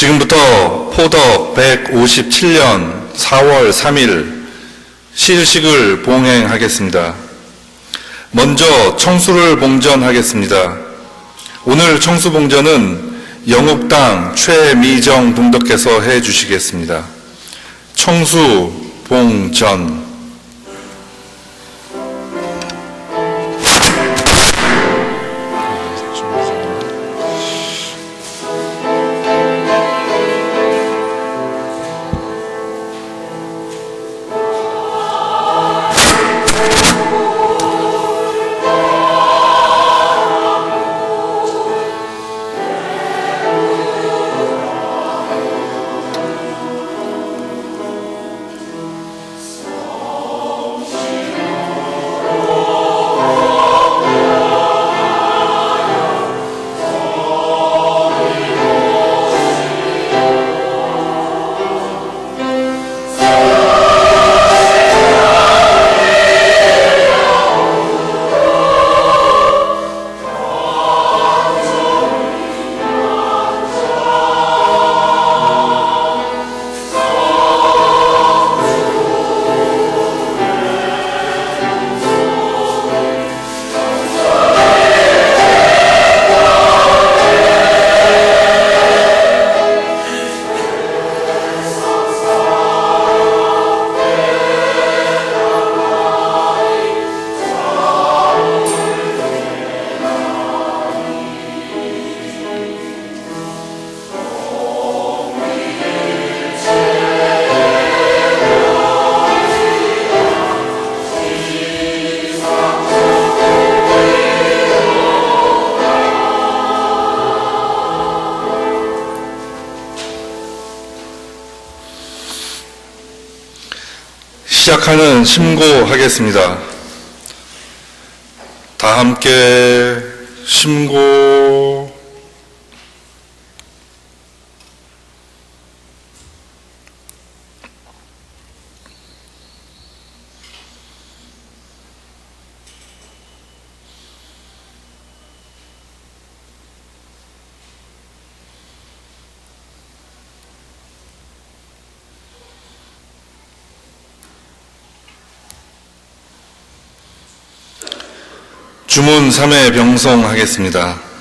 지금부터 포덕 157년 4월 3일 시일식을 봉행하겠습니다. 먼저 청수를 봉전하겠습니다. 오늘 청수봉전은 영국당 최미정 동덕께서 해주시겠습니다. 청수봉전. 시작하는 심고하겠습니다. 다 함께 심고. 주문 3회 병송하겠습니다.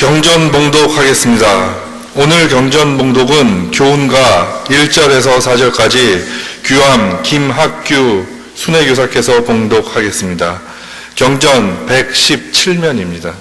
경전봉독하겠습니다. 오늘 경전봉독은 교훈가 1절에서 4절까지 규암 김학규 순회교사께서 봉독하겠습니다. 경전 117면입니다.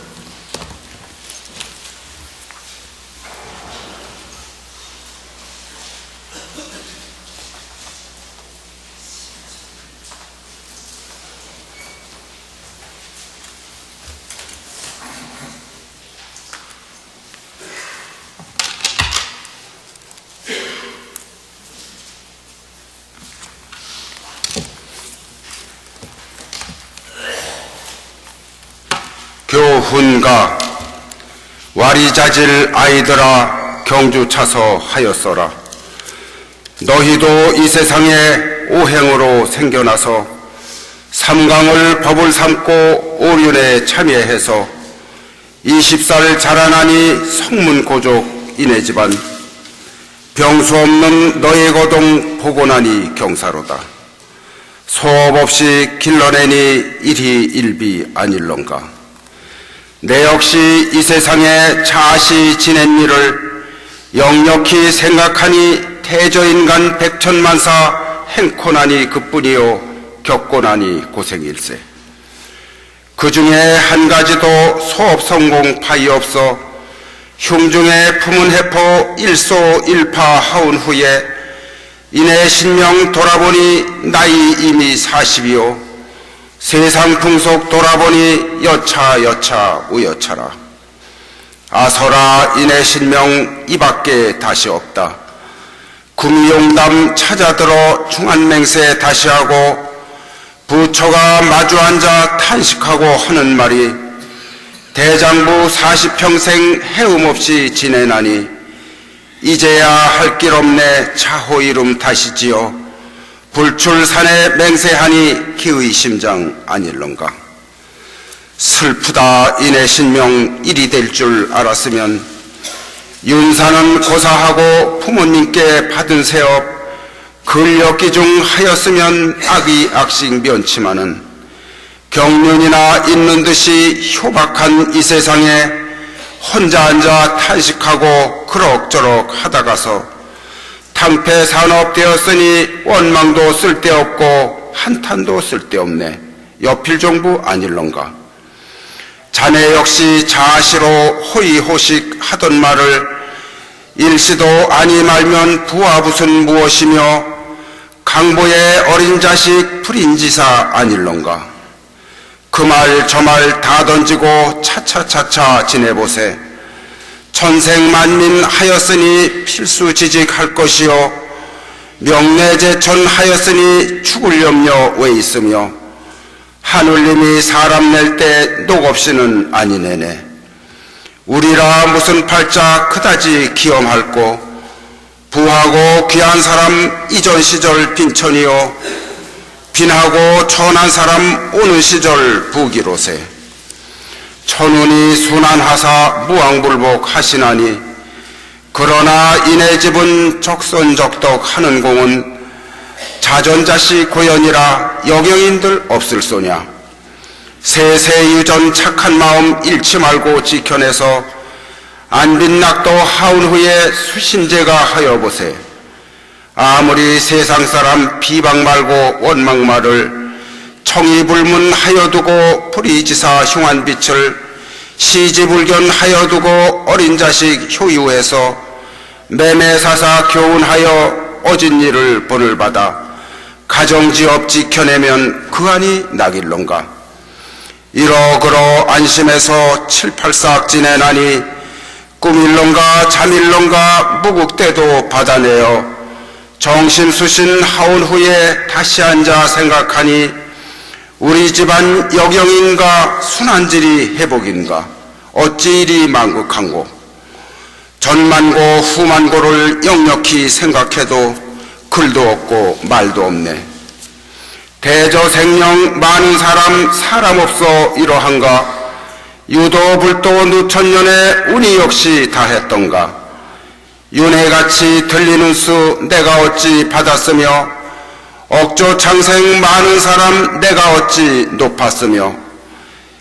교훈가 와리자질 아이들아 경주 차서 하였어라. 너희도 이 세상에 오행으로 생겨나서 삼강을 법을 삼고 오륜에 참여해서 20살 자라나니 성문고족 이네 집안 병수 없는 너의 고동 보고 나니 경사로다. 소업 없이 길러내니 일희 일비 아닐런가. 내 역시 이 세상에 자시 지낸 일을 역력히 생각하니 태저인간 백천만사 행코나니 그뿐이요 겪고나니 고생일세. 그 중에 한 가지도 소업성공 파이 없어 흉중에 품은 해포 일소일파 하운 후에 이내 신명 돌아보니 나이 이미 40이요 세상 풍속 돌아보니 여차 우여차라. 아서라 이내 신명 이밖에 다시 없다. 구미용담 찾아들어 중한맹세 다시 하고 부처가 마주 앉아 탄식하고 하는 말이 대장부 40평생 해움 없이 지내나니 이제야 할 길 없네 차호 이름 다시 지어 불출산에 맹세하니 기의 심장 아닐런가. 슬프다 이내 신명 일이 될 줄 알았으면 윤사는 고사하고 부모님께 받은 세업 근력기 중 하였으면 악이 악식 면치마는 경륜이나 있는 듯이 효박한 이 세상에 혼자 앉아 탄식하고 그럭저럭 하다가서 탕폐 산업 되었으니 원망도 쓸데없고 한탄도 쓸데없네. 여필 정부 아닐런가. 자네 역시 자아시로 호의호식 하던 말을 일시도 아니 말면 부하붓은 무엇이며 강보의 어린 자식 불인지사 아닐런가. 그 말 저 말 다 던지고 차차차차 지내보세. 천생만민 하였으니 필수지직할 것이요 명례제천 하였으니 죽을 염려 왜 있으며 하늘님이 사람 낼 때 녹 없이는 아니네네. 우리라 무슨 팔자 그다지 기엄할꼬 부하고 귀한 사람 이전 시절 빈천이요 빈하고 천한 사람 오는 시절 부기로세. 천운이 순환하사 무왕불복 하시나니 그러나 이네 집은 적선적덕 하는 공은 자전자시 고연이라 여경인들 없을 소냐. 세세유전 착한 마음 잃지 말고 지켜내서 안빈낙도 하운 후에 수신제가 하여보세. 아무리 세상 사람 비방 말고 원망 말을 청이불문 하여두고 불이지사 흉한빛을 시지불견 하여두고 어린 자식 효유해서 매매사사 교훈하여 어진 일을 본을 받아 가정지업 지켜내면 그 안이 낙일론가. 이러그러 안심해서 7~8싹 지내나니 꿈일론가 잠일론가 무국대도 받아내어 정신수신 하온 후에 다시 앉아 생각하니 우리 집안 여경인가 순한질이 회복인가 어찌 이리 망극한고. 전만고 후만고를 역력히 생각해도 글도 없고 말도 없네. 대저생령 많은 사람 없어 이러한가. 유도불도 누천년에 운이 역시 다했던가. 윤회같이 들리는 수 내가 어찌 받았으며 억조창생 많은 사람 내가 어찌 높았으며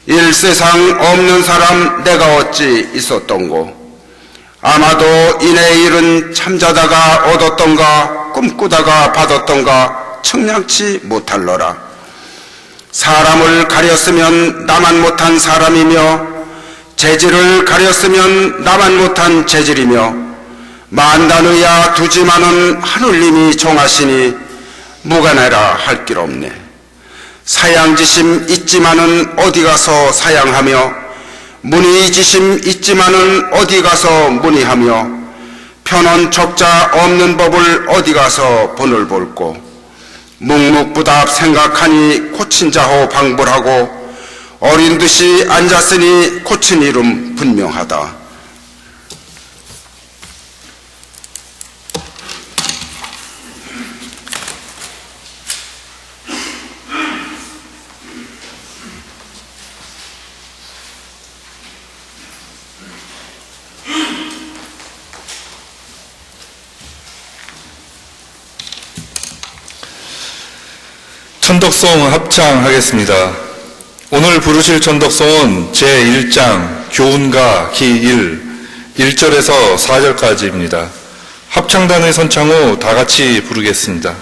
일세상 없는 사람 내가 어찌 있었던고. 아마도 이내 일은 잠자다가 얻었던가 꿈꾸다가 받았던가 측량치 못할러라. 사람을 가렸으면 나만 못한 사람이며 재질을 가렸으면 나만 못한 재질이며 만단의야 두지만은 하늘님이 정하시니 무관해라 할 길 없네. 사양지심 있지만은 어디 가서 사양하며 문의지심 있지만은 어디 가서 문의하며 편언 척자 없는 법을 어디 가서 본을 볼꼬. 묵묵부답 생각하니 고친 자호 방불하고 어린 듯이 앉았으니 고친 이름 분명하다. 천덕송 합창하겠습니다. 오늘 부르실 천덕송은 제1장 교훈가 기 1절에서 4절까지입니다. 합창단의 선창 후 다 같이 부르겠습니다.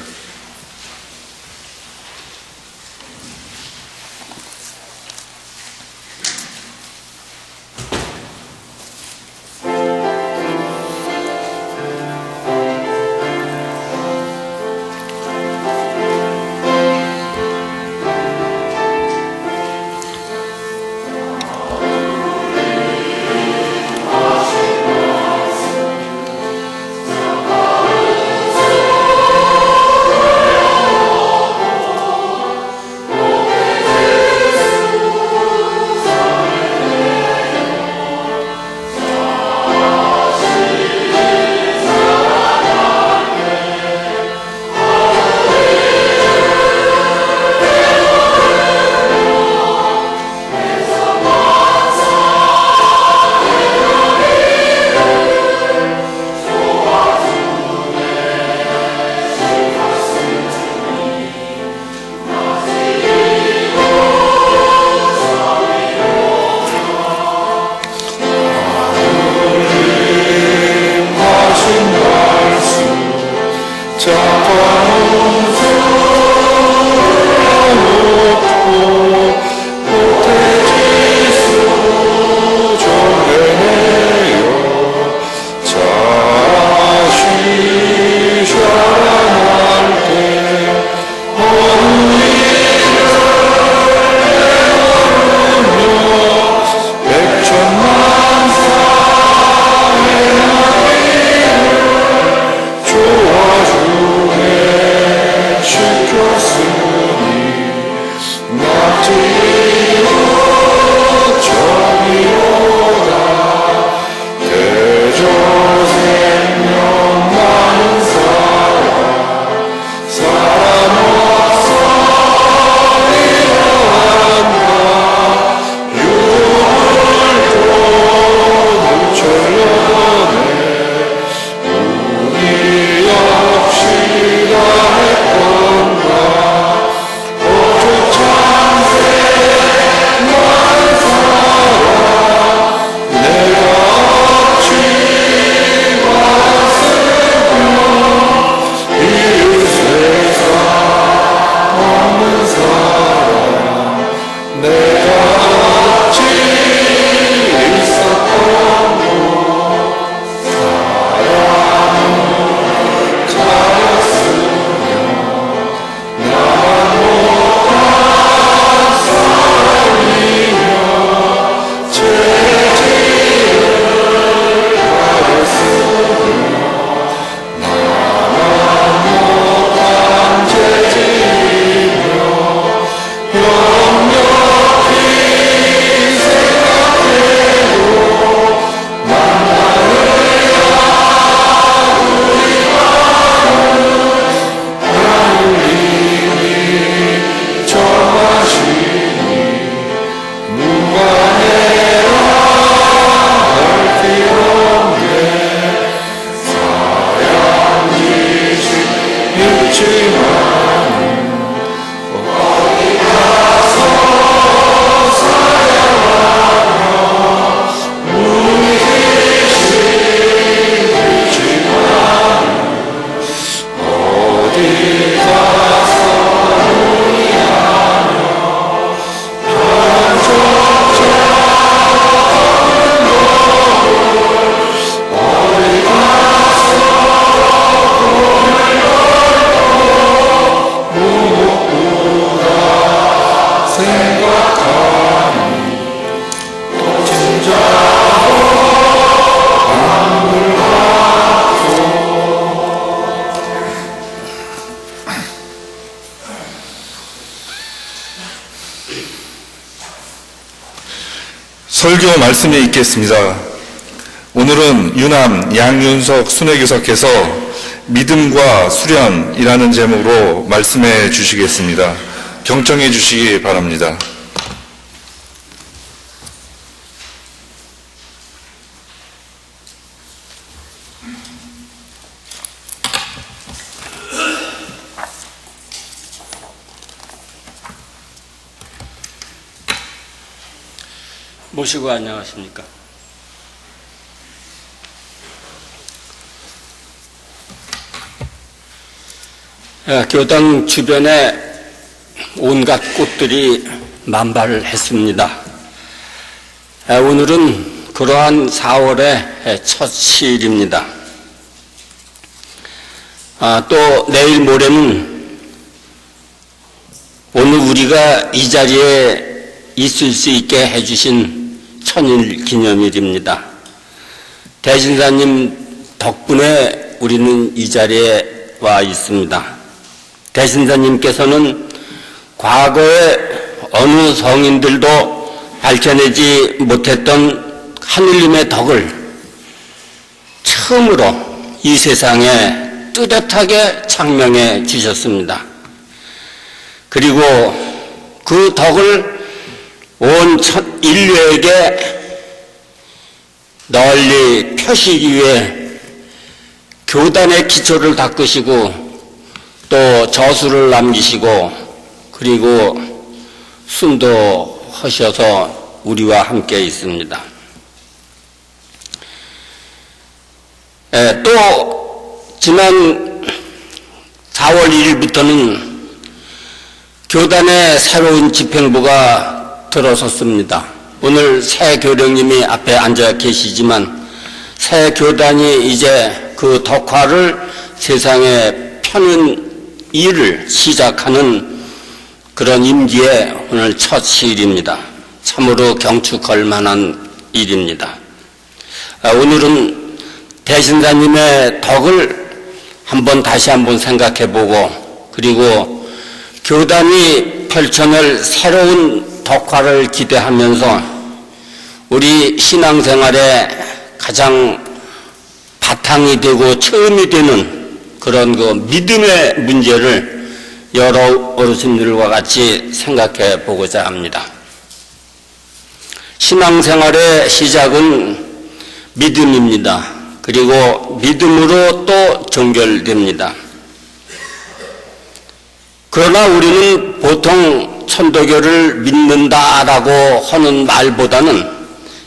설교 말씀에 있겠습니다. 오늘은 유남 양윤석 순회교사께서 믿음과 수련이라는 제목으로 말씀해 주시겠습니다. 경청해 주시기 바랍니다. 모시고 안녕하십니까. 교당 주변에 온갖 꽃들이 만발했습니다. 오늘은 그러한 4월의 첫 시일입니다. 또 내일 모레는 오늘 우리가 이 자리에 있을 수 있게 해주신 천일 기념일입니다. 대신사님 덕분에 우리는 이 자리에 와 있습니다. 대신사님께서는 과거에 어느 성인들도 밝혀내지 못했던 하느님의 덕을 처음으로 이 세상에 뚜렷하게 창명해 주셨습니다. 그리고 그 덕을 온 인류에게 널리 펴시기 위해 교단의 기초를 닦으시고 또 저수를 남기시고 그리고 순도하셔서 우리와 함께 있습니다. 또 지난 4월 1일부터는 교단의 새로운 집행부가 들어섰습니다. 오늘 새 교령님이 앞에 앉아 계시지만 새 교단이 이제 그 덕화를 세상에 펴는 일을 시작하는 그런 임기에 오늘 첫 시일입니다. 참으로 경축할 만한 일입니다. 오늘은 대신사님의 덕을 다시 한번 생각해보고 그리고 교단이 펼쳐낼 새로운 덕화를 기대하면서 우리 신앙생활에 가장 바탕이 되고 처음이 되는 그런 그 믿음의 문제를 여러 어르신들과 같이 생각해 보고자 합니다. 신앙생활의 시작은 믿음입니다. 그리고 믿음으로 또 종결됩니다. 그러나 우리는 보통 천도교를 믿는다라고 하는 말보다는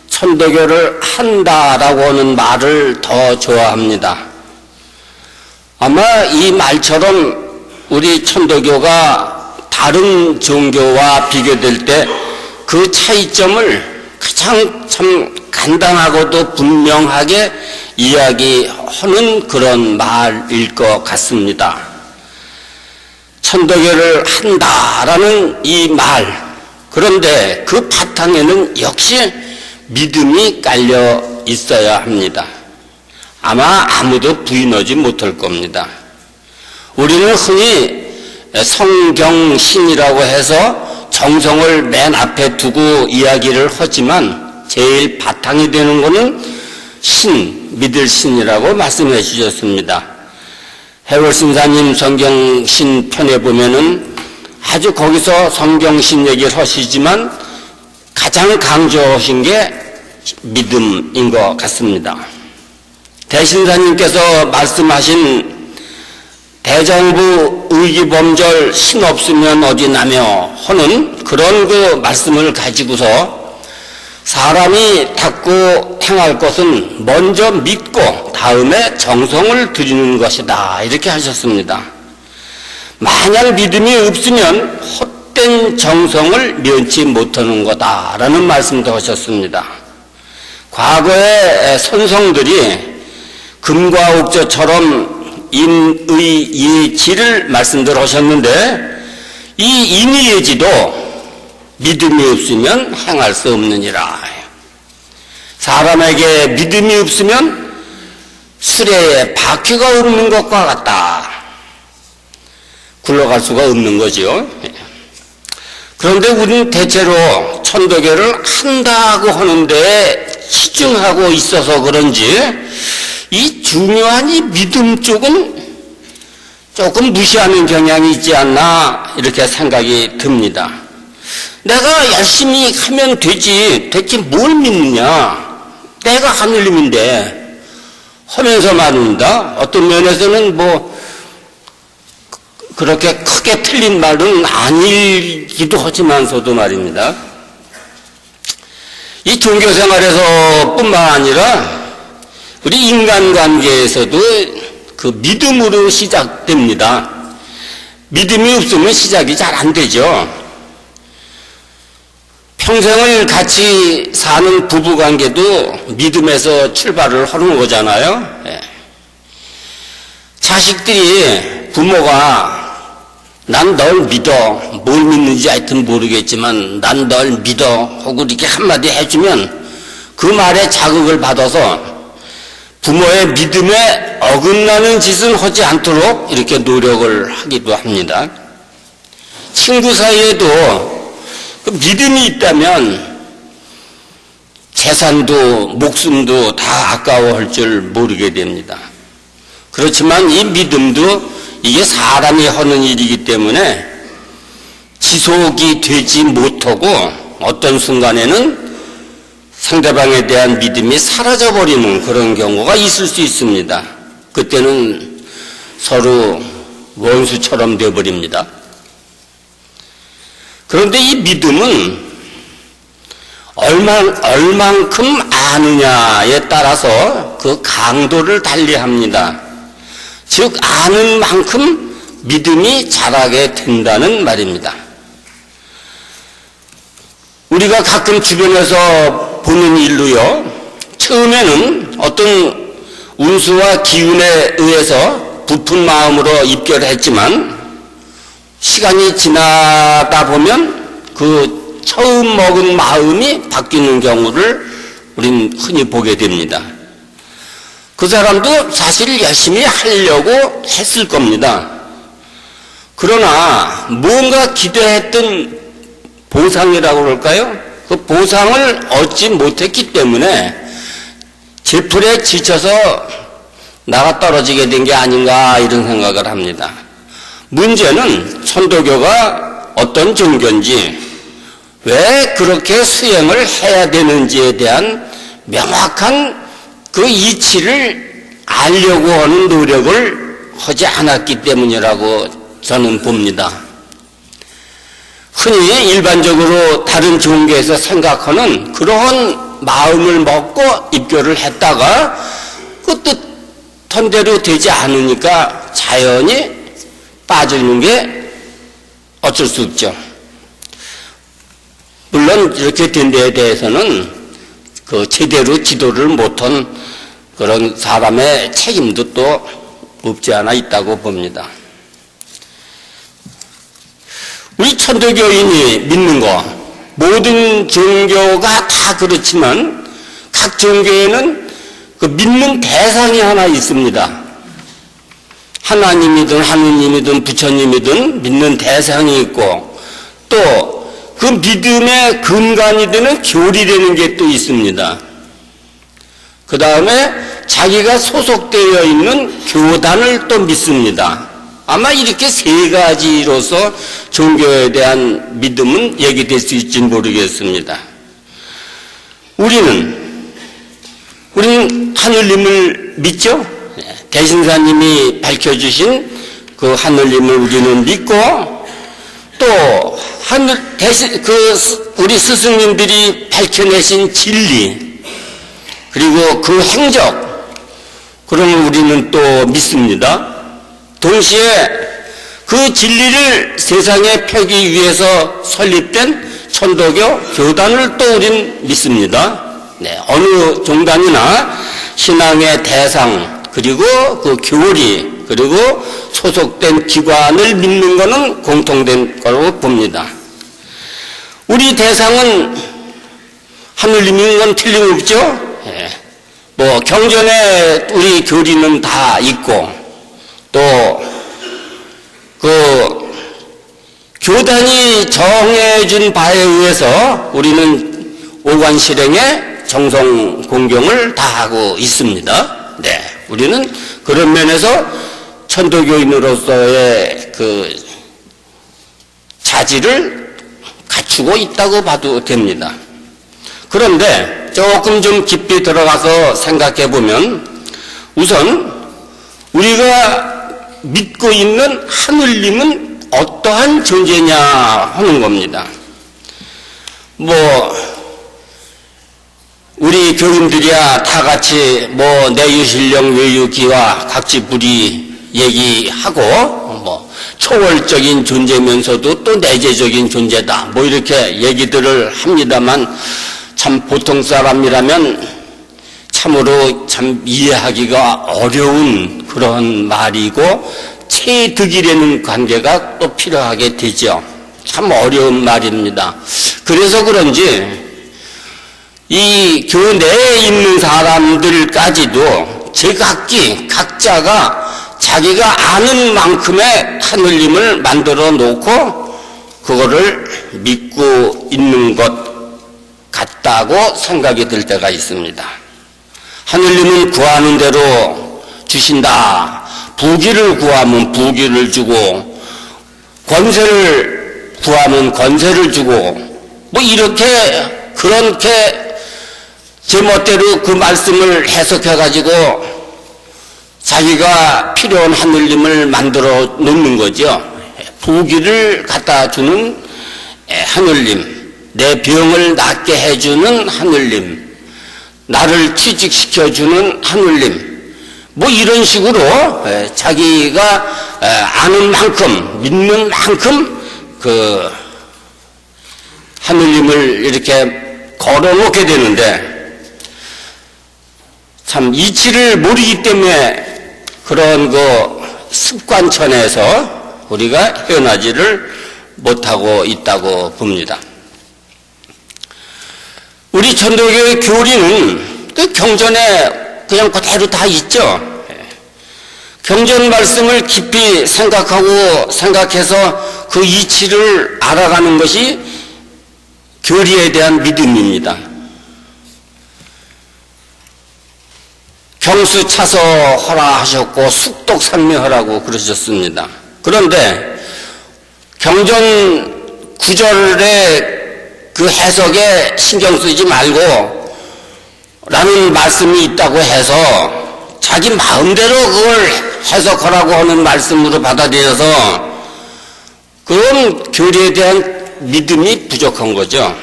천도교를 한다라고 하는 말을 더 좋아합니다. 아마 이 말처럼 우리 천도교가 다른 종교와 비교될 때 그 차이점을 가장 참 간단하고도 분명하게 이야기하는 그런 말일 것 같습니다. 천도교를 한다라는 이 말, 그런데 그 바탕에는 역시 믿음이 깔려 있어야 합니다. 아마 아무도 부인하지 못할 겁니다. 우리는 흔히 성경신이라고 해서 정성을 맨 앞에 두고 이야기를 하지만 제일 바탕이 되는 것은 믿을 신이라고 말씀해 주셨습니다. 해월신사님 성경신 편에 보면은 아주 거기서 성경신 얘기를 하시지만 가장 강조하신 게 믿음인 것 같습니다. 대신사님께서 말씀하신 대정부 의기범절 신 없으면 어디 나며 하는 그런 그 말씀을 가지고서 사람이 닦고 행할 것은 먼저 믿고 다음에 정성을 들이는 것이다 이렇게 하셨습니다. 만약 믿음이 없으면 헛된 정성을 면치 못하는 거다라는 말씀도 하셨습니다. 과거의 선성들이 금과 옥저처럼 인의 예지를 말씀들 하셨는데 이 인의예지도 믿음이 없으면 행할 수 없느니라. 사람에게 믿음이 없으면 수레에 바퀴가 없는 것과 같다. 굴러갈 수가 없는 거죠. 그런데 우리는 대체로 천도교를 한다고 하는데 치중하고 있어서 그런지 이 중요한 이 믿음 쪽은 조금 무시하는 경향이 있지 않나 이렇게 생각이 듭니다. 내가 열심히 하면 되지 대체 뭘 믿느냐, 내가 하늘님인데 하면서 말입니다. 어떤 면에서는 뭐 그렇게 크게 틀린 말은 아니기도 하지만서도 말입니다. 이 종교생활에서 뿐만 아니라 우리 인간관계에서도 그 믿음으로 시작됩니다. 믿음이 없으면 시작이 잘 안 되죠. 평생을 같이 사는 부부관계도 믿음에서 출발을 하는 거잖아요. 자식들이 부모가 난 널 믿어, 뭘 믿는지 하여튼 모르겠지만 난 널 믿어 하고 이렇게 한마디 해주면 그 말에 자극을 받아서 부모의 믿음에 어긋나는 짓은 하지 않도록 이렇게 노력을 하기도 합니다. 친구 사이에도 그 믿음이 있다면 재산도 목숨도 다 아까워할 줄 모르게 됩니다. 그렇지만 이 믿음도 이게 사람이 하는 일이기 때문에 지속이 되지 못하고 어떤 순간에는 상대방에 대한 믿음이 사라져버리는 그런 경우가 있을 수 있습니다. 그때는 서로 원수처럼 되어버립니다. 그런데 이 믿음은 얼만큼 아느냐에 따라서 그 강도를 달리합니다. 즉 아는 만큼 믿음이 자라게 된다는 말입니다. 우리가 가끔 주변에서 보는 일로요, 처음에는 어떤 운수와 기운에 의해서 부푼 마음으로 입결했지만 시간이 지나다 보면 그 처음 먹은 마음이 바뀌는 경우를 우린 흔히 보게 됩니다. 그 사람도 사실 열심히 하려고 했을 겁니다. 그러나 뭔가 기대했던 보상이라고 그럴까요? 그 보상을 얻지 못했기 때문에 제풀에 지쳐서 나가 떨어지게 된 게 아닌가 이런 생각을 합니다. 문제는 천도교가 어떤 종교인지, 왜 그렇게 수행을 해야 되는지에 대한 명확한 그 이치를 알려고 하는 노력을 하지 않았기 때문이라고 저는 봅니다. 흔히 일반적으로 다른 종교에서 생각하는 그러한 마음을 먹고 입교를 했다가 그 뜻한 대로 되지 않으니까 자연히 빠지는 게 어쩔 수 없죠. 물론 이렇게 된 데에 대해서는 그 제대로 지도를 못한 그런 사람의 책임도 또 없지 않아 있다고 봅니다. 우리 천도교인이 믿는 거, 모든 종교가 다 그렇지만 각 종교에는 그 믿는 대상이 하나 있습니다. 하나님이든 하느님이든 부처님이든 믿는 대상이 있고, 또 그 믿음의 근간이 되는 교리라는 게 또 있습니다. 그 다음에 자기가 소속되어 있는 교단을 또 믿습니다. 아마 이렇게 세 가지로서 종교에 대한 믿음은 얘기될 수 있지는 모르겠습니다. 우리는 하늘님을 믿죠? 대신사님이 밝혀주신 그 하늘님을 우리는 믿고, 또 우리 스승님들이 밝혀내신 진리, 그리고 그 행적, 그런 걸 우리는 또 믿습니다. 동시에 그 진리를 세상에 펴기 위해서 설립된 천도교 교단을 또 우린 믿습니다. 어느 종단이나 신앙의 대상, 그리고 그 교리, 그리고 소속된 기관을 믿는 것은 공통된 거라고 봅니다. 우리 대상은 하늘님인 건 틀림없죠. 뭐 경전에 우리 교리는 다 있고, 또 그 교단이 정해준 바에 의해서 우리는 오관 실행에 정성 공경을 다하고 있습니다. 네, 우리는 그런 면에서 천도교인으로서의 그 자질을 갖추고 있다고 봐도 됩니다. 그런데 조금 좀 깊이 들어가서 생각해 보면 우선 우리가 믿고 있는 하늘님은 어떠한 존재냐 하는 겁니다. 우리 교인들이야 다 같이 내유신령 외유기와 각지불이 얘기하고 초월적인 존재면서도 또 내재적인 존재다 이렇게 얘기들을 합니다만 참 보통 사람이라면 참으로 참 이해하기가 어려운 그런 말이고 체득이라는 관계가 또 필요하게 되죠. 참 어려운 말입니다. 그래서 그런지 이 교내에 있는 사람들까지도 제각기 각자가 자기가 아는 만큼의 하늘님을 만들어 놓고 그거를 믿고 있는 것 같다고 생각이 들 때가 있습니다. 하늘님은 구하는 대로 주신다. 부귀를 구하면 부귀를 주고 권세를 구하면 권세를 주고 그렇게 제멋대로 그 말씀을 해석해 가지고 자기가 필요한 하늘님을 만들어 놓는 거죠. 부귀를 갖다 주는 하늘님, 내 병을 낫게 해주는 하늘님, 나를 취직시켜주는 하늘님, 이런 식으로 자기가 아는 만큼, 믿는 만큼 그 하늘님을 이렇게 걸어놓게 되는데 참 이치를 모르기 때문에 그런 습관천에서 우리가 헤어나지를 못하고 있다고 봅니다. 우리 천도교의 교리는 그 경전에 그냥 그대로 다 있죠. 경전 말씀을 깊이 생각해서 그 이치를 알아가는 것이 교리에 대한 믿음입니다. 경수 차서 허라 하셨고 숙독 산미하라고 그러셨습니다. 그런데 경전 구절의 그 해석에 신경 쓰지 말고 라는 말씀이 있다고 해서 자기 마음대로 그걸 해석하라고 하는 말씀으로 받아들여서 그런 교리에 대한 믿음이 부족한 거죠.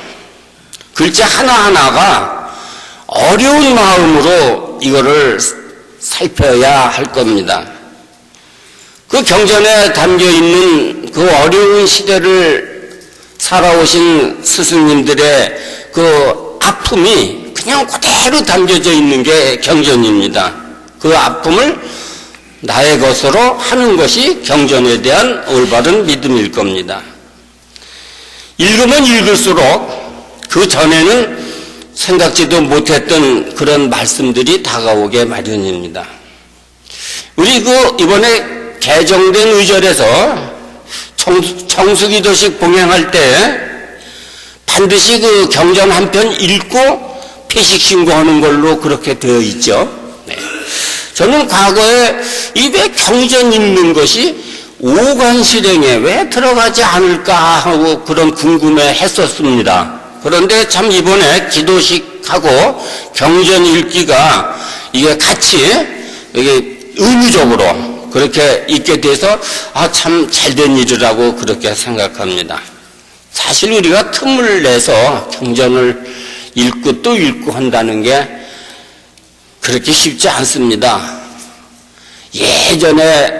글자 하나하나가 어려운 마음으로 이거를 살펴야 할 겁니다. 그 경전에 담겨있는 그 어려운 시대를 살아오신 스승님들의 그 아픔이 그냥 그대로 담겨져 있는 게 경전입니다. 그 아픔을 나의 것으로 하는 것이 경전에 대한 올바른 믿음일 겁니다. 읽으면 읽을수록 그 전에는 생각지도 못했던 그런 말씀들이 다가오게 마련입니다. 우리 이번에 개정된 의절에서 청수기도식 봉행할 때 반드시 그 경전 한 편 읽고 폐식 신고하는 걸로 그렇게 되어 있죠. 네. 저는 과거에 이 왜 경전 읽는 것이 오관 실행에 왜 들어가지 않을까 하고 그런 궁금해 했었습니다. 그런데 참 이번에 기도식하고 경전 읽기가 이게 같이 이게 의무적으로 그렇게 있게 돼서 참 잘된 일이라고 그렇게 생각합니다. 사실 우리가 틈을 내서 경전을 읽고 또 읽고 한다는 게 그렇게 쉽지 않습니다. 예전에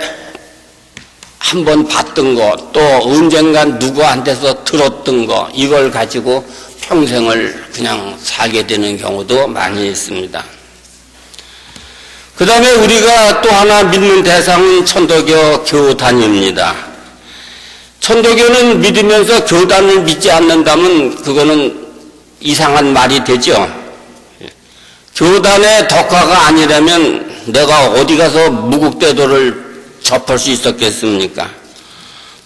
한번 봤던 거, 또 언젠간 누구한테서 들었던 거, 이걸 가지고 평생을 그냥 살게 되는 경우도 많이 있습니다. 그 다음에 우리가 또 하나 믿는 대상은 천도교 교단입니다. 천도교는 믿으면서 교단을 믿지 않는다면 그거는 이상한 말이 되죠. 교단의 덕화가 아니라면 내가 어디 가서 무국대도를 접할 수 있었겠습니까?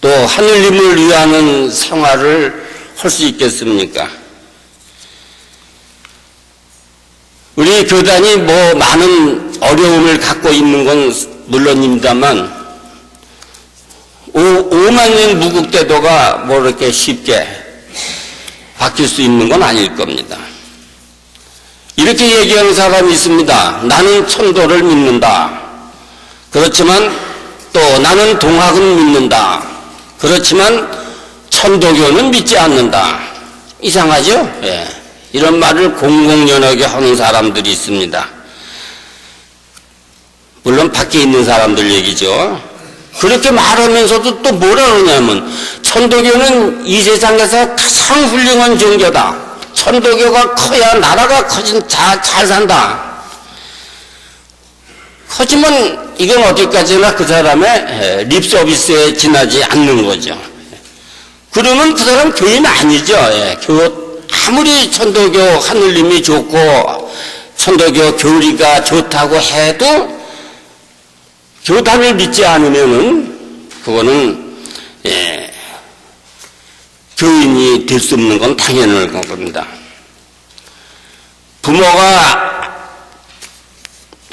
또 하느님을 위하는 생활을 할 수 있겠습니까? 우리 교단이 뭐 많은 어려움을 갖고 있는 건 물론입니다만 5만 년 무국대도가 뭐 이렇게 쉽게 바뀔 수 있는 건 아닐 겁니다. 이렇게 얘기하는 사람이 있습니다. 나는 천도를 믿는다. 그렇지만 또 나는 동학은 믿는다. 그렇지만 천도교는 믿지 않는다. 이상하죠? 예. 이런 말을 공공연하게 하는 사람들이 있습니다. 물론 밖에 있는 사람들 얘기죠. 그렇게 말하면서도 또 뭐라 그러냐면 천도교는 이 세상에서 가장 훌륭한 종교다. 천도교가 커야 나라가 잘 산다. 하지만 이건 어디까지나 그 사람의 립 서비스에 지나지 않는 거죠. 그러면 그 사람 교인 아니죠. 예. 아무리 천도교 하느님이 좋고 천도교 교리가 좋다고 해도 교단을 믿지 않으면은 그거는 교인이 될 수 없는 건 당연한 겁니다. 부모가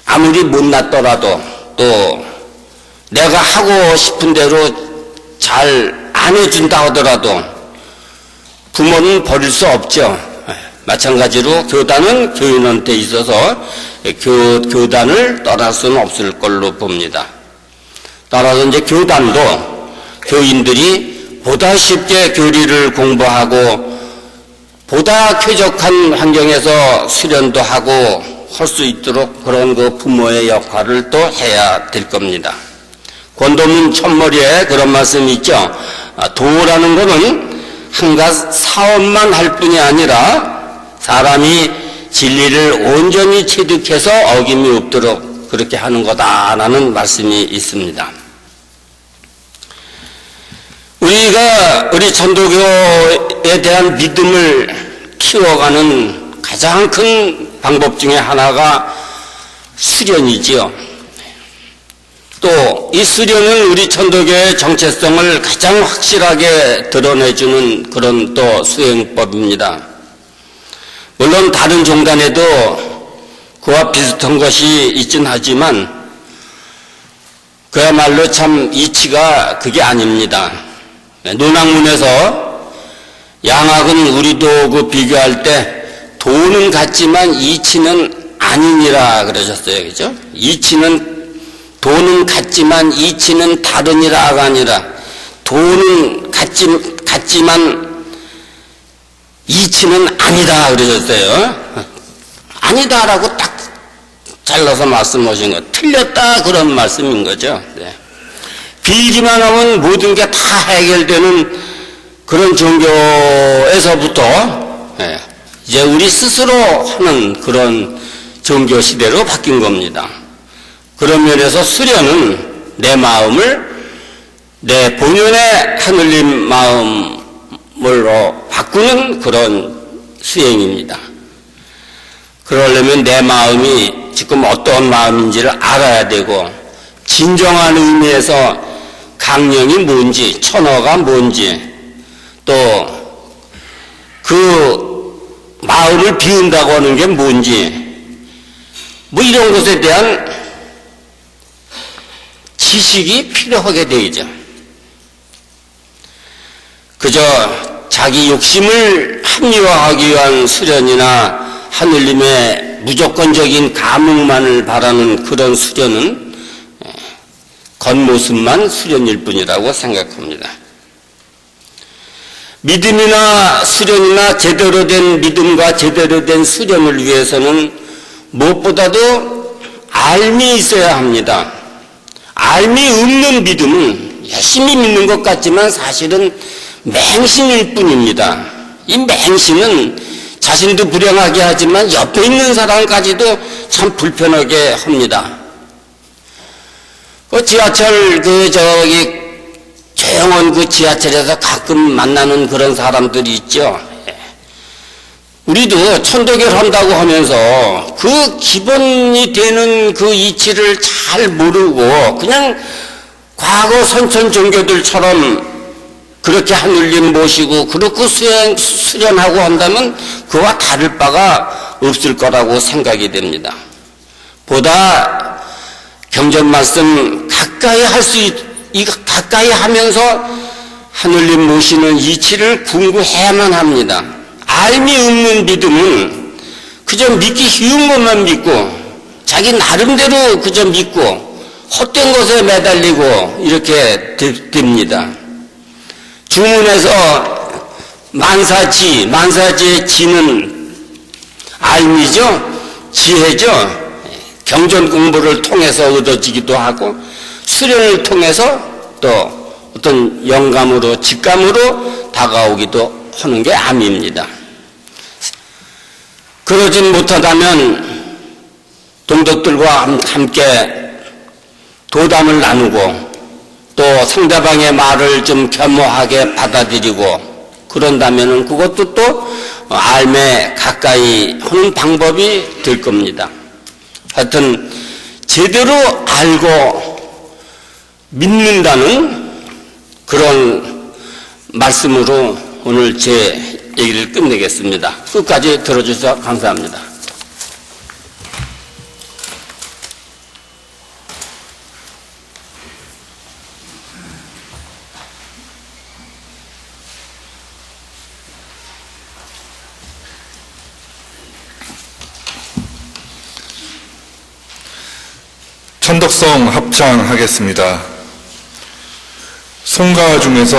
아무리 못났더라도 또 내가 하고 싶은 대로 잘 안 해준다 하더라도 부모는 버릴 수 없죠. 마찬가지로 교단은 교인한테 있어서 교단을 떠날 수는 없을 걸로 봅니다. 따라서 이제 교단도 교인들이 보다 쉽게 교리를 공부하고 보다 쾌적한 환경에서 수련도 하고 할 수 있도록 그런 그 부모의 역할을 또 해야 될 겁니다. 권도문 첫머리에 그런 말씀이 있죠. 도라는 것은 한갓 사업만 할 뿐이 아니라 사람이 진리를 온전히 체득해서 어김이 없도록 그렇게 하는 거다라는 말씀이 있습니다. 우리가 우리 천도교에 대한 믿음을 키워가는 가장 큰 방법 중에 하나가 수련이지요. 또 이 수련은 우리 천도교의 정체성을 가장 확실하게 드러내주는 그런 또 수행법입니다. 물론 다른 종단에도 그와 비슷한 것이 있긴 하지만 그야말로 참 이치가 그게 아닙니다. 논학문에서 양학은 우리도 그 비교할 때 도는 같지만 이치는 아니니라 그러셨어요. 그죠? 도는 같지만 이치는 다르니라가 아니라 도는 같지만 이치는 아니다 그러셨어요. 아니다라고 딱 잘라서 말씀하신 거 틀렸다 그런 말씀인 거죠. 네. 빌기만 하면 모든 게 다 해결되는 그런 종교에서부터 이제 우리 스스로 하는 그런 종교 시대로 바뀐 겁니다. 그런 면에서 수련은 내 마음을 내 본연의 하늘님 마음으로 바꾸는 그런 수행입니다. 그러려면 내 마음이 지금 어떤 마음인지를 알아야 되고 진정한 의미에서 강령이 뭔지 천어가 뭔지 또 그 마음을 비운다고 하는 게 뭔지 뭐 이런 것에 대한 지식이 필요하게 되죠. 그저 자기 욕심을 합리화하기 위한 수련이나 하느님의 무조건적인 감흥만을 바라는 그런 수련은 겉모습만 수련일 뿐이라고 생각합니다. 믿음이나 수련이나 제대로 된 믿음과 제대로 된 수련을 위해서는 무엇보다도 알미 있어야 합니다. 알미 없는 믿음은 열심히 믿는 것 같지만 사실은 맹신일 뿐입니다. 이 맹신은 자신도 불행하게 하지만 옆에 있는 사람까지도 참 불편하게 합니다. 그 지하철 조용한 그 지하철에서 가끔 만나는 그런 사람들이 있죠. 우리도 천도교를 한다고 하면서 그 기본이 되는 그 이치를 잘 모르고 그냥 과거 선천 종교들처럼 그렇게 하늘님 모시고 그렇게 수련하고 한다면 그와 다를 바가 없을 거라고 생각이 됩니다. 보다 경전 말씀 가까이 가까이 하면서 하늘님 모시는 이치를 궁구해야만 합니다. 알미 없는 믿음은 그저 믿기 쉬운 것만 믿고 자기 나름대로 그저 믿고 헛된 것에 매달리고 이렇게 됩니다. 주문에서 만사지의 지는 알미죠, 지혜죠. 경전 공부를 통해서 얻어지기도 하고 수련을 통해서 또 어떤 영감으로 직감으로 다가오기도 하는 게 암입니다. 그러진 못하다면 동덕들과 함께 도담을 나누고 또 상대방의 말을 좀 겸허하게 받아들이고 그런다면 그것도 또 알매 가까이 하는 방법이 될 겁니다. 하여튼 제대로 알고 믿는다는 그런 말씀으로 오늘 제 얘기를 끝내겠습니다. 끝까지 들어주셔서 감사합니다. 천덕성 합창하겠습니다. 송가 중에서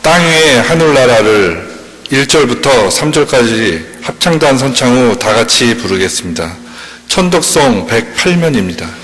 땅 위의 하늘나라를 1절부터 3절까지 합창단 선창 후 다 같이 부르겠습니다. 천덕성 108면입니다.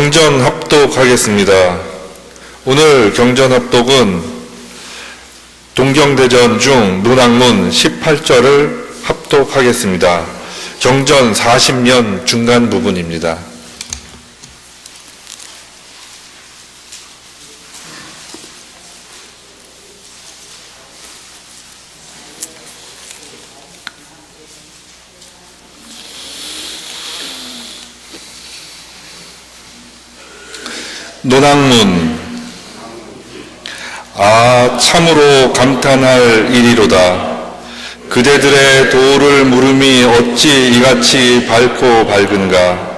경전 합독하겠습니다. 오늘 경전 합독은 동경대전 중 논학문 18절을 합독하겠습니다. 경전 40년 중간 부분입니다. 논학문. 참으로 감탄할 일이로다. 그대들의 도를 물음이 어찌 이같이 밝고 밝은가.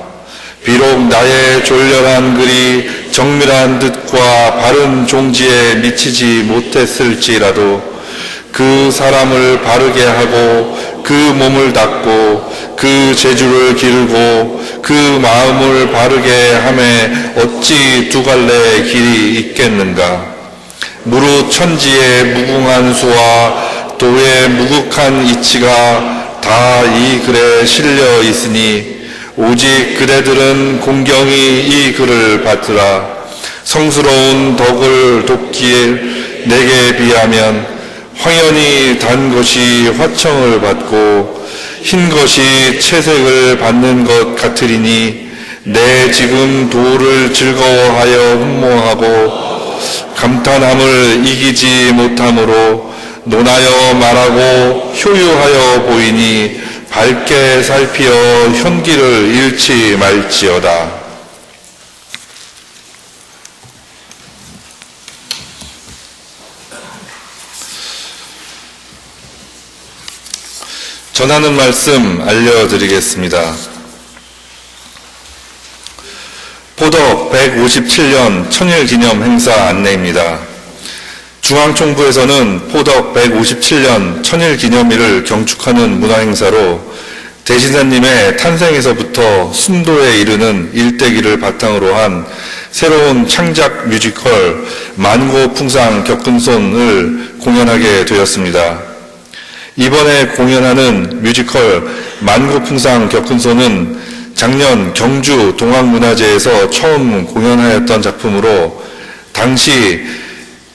비록 나의 졸렬한 글이 정밀한 뜻과 바른 종지에 미치지 못했을지라도 그 사람을 바르게 하고 그 몸을 닦고 그 재주를 기르고 그 마음을 바르게 함에 어찌 두 갈래의 길이 있겠는가. 무릇 천지의 무궁한 수와 도의 무극한 이치가 다 이 글에 실려 있으니 오직 그대들은 공경히 이 글을 받으라. 성스러운 덕을 돕기에 내게 비하면 황연히 단 것이 화청을 받고 흰 것이 채색을 받는 것 같으리니 내 지금 도를 즐거워하여 흠모하고 감탄함을 이기지 못함으로 논하여 말하고 효유하여 보이니 밝게 살피어 현기를 잃지 말지어다. 전하는 말씀 알려드리겠습니다. 포덕 157년 천일기념 행사 안내입니다. 중앙총부에서는 포덕 157년 천일기념일을 경축하는 문화행사로 대신사님의 탄생에서부터 순도에 이르는 일대기를 바탕으로 한 새로운 창작 뮤지컬 만고풍상 격근손을 공연하게 되었습니다. 이번에 공연하는 뮤지컬 만고풍상 격근손은 작년 경주 동학문화제에서 처음 공연하였던 작품으로 당시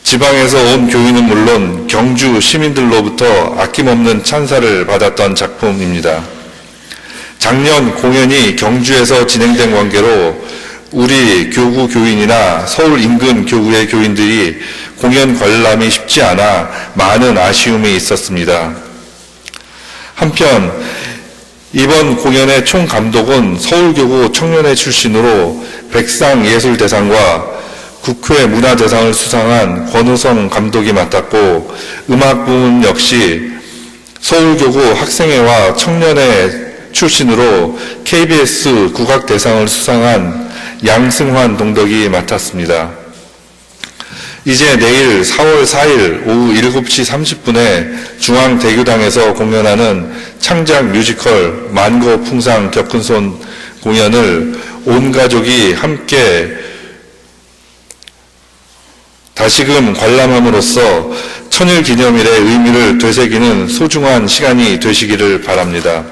지방에서 온 교인은 물론 경주 시민들로부터 아낌없는 찬사를 받았던 작품입니다. 작년 공연이 경주에서 진행된 관계로 우리 교구 교인이나 서울 인근 교구의 교인들이 공연 관람이 쉽지 않아 많은 아쉬움이 있었습니다. 한편 이번 공연의 총 감독은 서울교구 청년회 출신으로 백상예술대상과 국회 문화대상을 수상한 권우성 감독이 맡았고 음악 부문 역시 서울교구 학생회와 청년회 출신으로 KBS 국악대상을 수상한 양승환 동덕이 맡았습니다. 이제 내일 4월 4일 오후 7시 30분에 중앙대교당에서 공연하는 창작 뮤지컬 만고풍상 격근손 공연을 온 가족이 함께 다시금 관람함으로써 천일기념일의 의미를 되새기는 소중한 시간이 되시기를 바랍니다.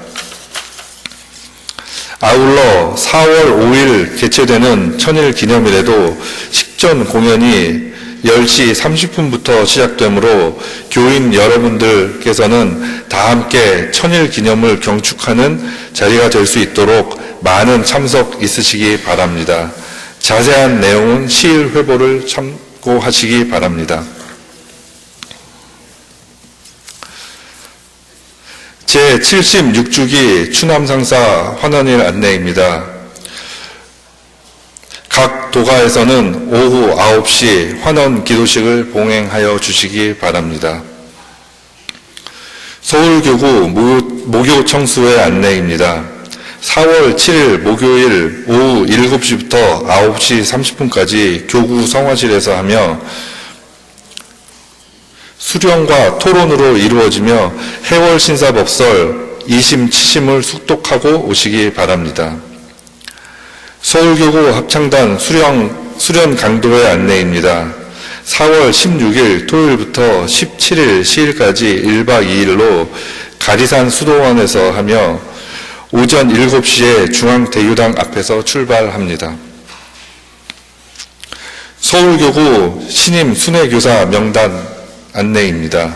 아울러 4월 5일 개최되는 천일기념일에도 식전 공연이 10시 30분부터 시작되므로 교인 여러분들께서는 다 함께 천일기념을 경축하는 자리가 될 수 있도록 많은 참석 있으시기 바랍니다. 자세한 내용은 시일 회보를 참고하시기 바랍니다. 제76주기 추남상사 환원일 안내입니다. 각 도가에서는 오후 9시 환원 기도식을 봉행하여 주시기 바랍니다. 서울교구 목요청수회 안내입니다. 4월 7일 목요일 오후 7시부터 9시 30분까지 교구 성화실에서 하며 수령과 토론으로 이루어지며 해월신사법설 2심, 7심을 숙독하고 오시기 바랍니다. 서울교구 합창단 수련 강도회 안내입니다. 4월 16일 토요일부터 17일 시일까지 1박 2일로 가리산 수도원에서 하며 오전 7시에 중앙대교당 앞에서 출발합니다. 서울교구 신임 순회교사 명단 안내입니다.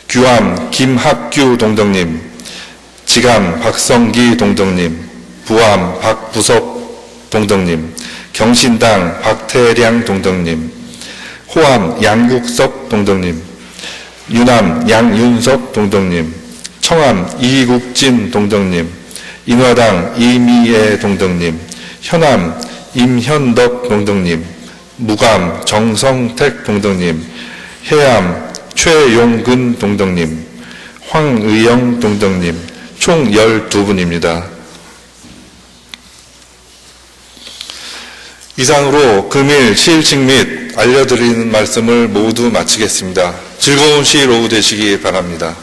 규암 김학규 동덕님, 지감 박성기 동덕님, 부암 박부섭 동덕님, 경신당 박태량 동덕님, 호암 양국섭 동덕님, 유남 양윤석 동덕님, 청암 이국진 동덕님, 인화당 이미애 동덕님, 현암 임현덕 동덕님, 무감 정성택 동덕님, 해암 최용근 동덕님, 황의영 동덕님, 총 12분입니다. 이상으로 금일 시일칙 및 알려드리는 말씀을 모두 마치겠습니다. 즐거운 시일 오후 되시기 바랍니다.